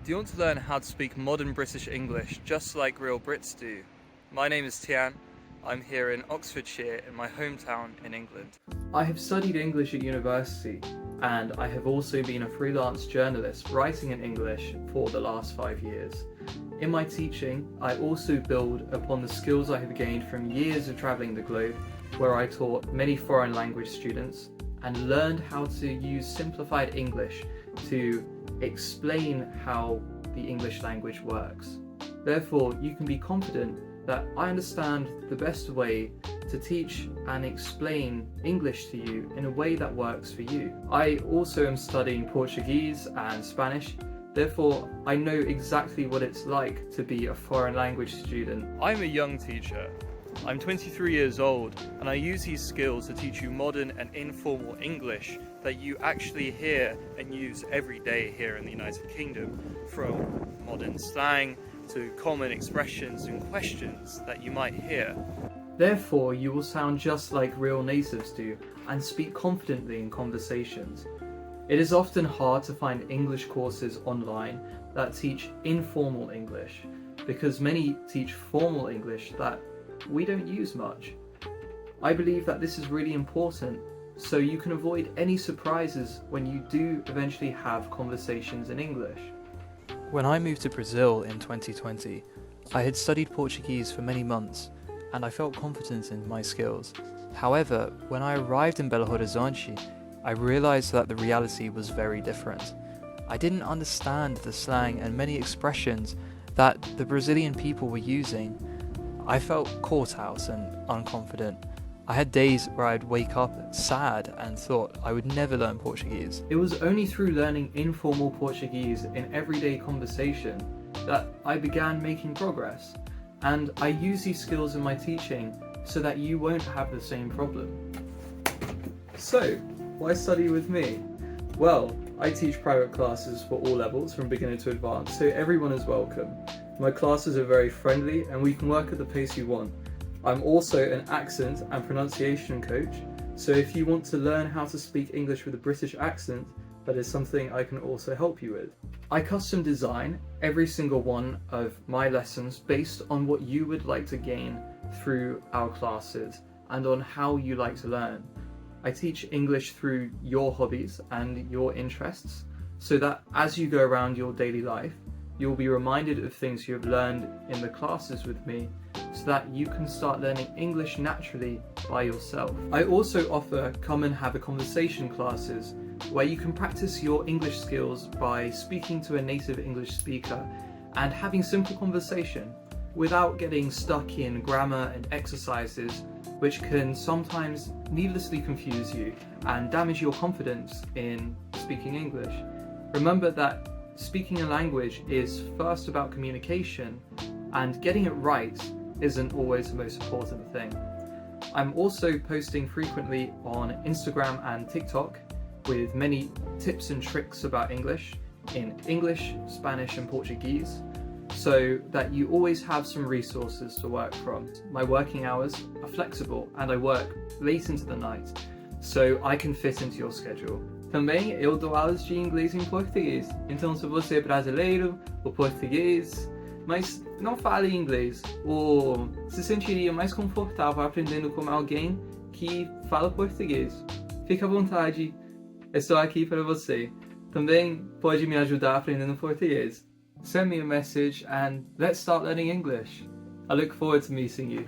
Do you want to learn how to speak modern British English just like real Brits do? My name is Tian. I'm here in Oxfordshire in my hometown in England. I have studied English at university and I have also been a freelance journalist writing in English for the last 5 years. In my teaching, I also build upon the skills I have gained from years of travelling the globe, where I taught many foreign language students and learned how to use simplified English to explain how the English language works. Therefore, you can be confident that I understand the best way to teach and explain English to you in a way that works for you. I also am studying Portuguese and Spanish, therefore I know exactly what it's like to be a foreign language student. I'm a young teacher. I'm 23 years old and I use these skills to teach you modern and informal English that you actually hear and use every day here in the United Kingdom, from modern slang to common expressions and questions that you might hear. Therefore, you will sound just like real natives do and speak confidently in conversations. It is often hard to find English courses online that teach informal English because many teach formal English that we don't use much. I believe that this is really important so you can avoid any surprises when you do eventually have conversations in English. When I moved to Brazil in 2020, I had studied Portuguese for many months and I felt confident in my skills. However, when I arrived in Belo Horizonte, I realised that the reality was very different. I didn't understand the slang and many expressions that the Brazilian people were using. I felt caught out and unconfident. I had days where I'd wake up sad and thought I would never learn Portuguese. It was only through learning informal Portuguese in everyday conversation that I began making progress. And I use these skills in my teaching so that you won't have the same problem. So, why study with me? Well, I teach private classes for all levels from beginner to advanced, so everyone is welcome. My classes are very friendly and we can work at the pace you want. I'm also an accent and pronunciation coach, so if you want to learn how to speak English with a British accent, that is something I can also help you with. I custom design every single one of my lessons based on what you would like to gain through our classes and on how you like to learn. I teach English through your hobbies and your interests, so that as you go around your daily life, you'll be reminded of things you have learned in the classes with me, so that you can start learning English naturally by yourself. I also offer Come and Have a Conversation classes, where you can practice your English skills by speaking to a native English speaker and having simple conversation without getting stuck in grammar and exercises, which can sometimes needlessly confuse you and damage your confidence in speaking English. Remember that speaking a language is first about communication, and getting it right isn't always the most important thing. I'm also posting frequently on Instagram and TikTok with many tips and tricks about English in English, Spanish and Portuguese, so that you always have some resources to work from. My working hours are flexible and I work late into the night, so I can fit into your schedule. Também eu dou aulas de inglês em português, então se você é brasileiro ou português, mas não fala inglês ou se sentiria mais confortável aprendendo com alguém que fala português, fique à vontade, estou aqui para você. Também pode me ajudar aprendendo português. Send me a message and let's start learning English. I look forward to meeting you.